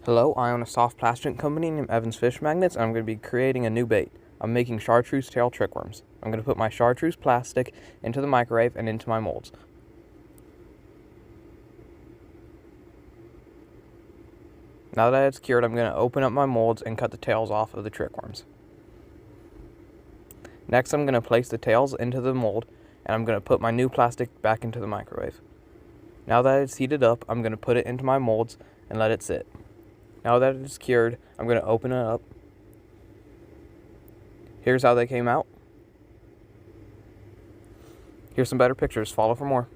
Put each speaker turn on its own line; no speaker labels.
Hello, I own a soft plastic company named Evans Fish Magnets, and I'm going to be creating a new bait. I'm making chartreuse tail trickworms. I'm going to put my chartreuse plastic into the microwave and into my molds. Now that it's cured, I'm going to open up my molds and cut the tails off of the trickworms. Next, I'm going to place the tails into the mold, and I'm going to put my new plastic back into the microwave. Now that it's heated up, I'm going to put it into my molds and let it sit. Now that it's cured, I'm going to open it up. Here's how they came out. Here's some better pictures. Follow for more.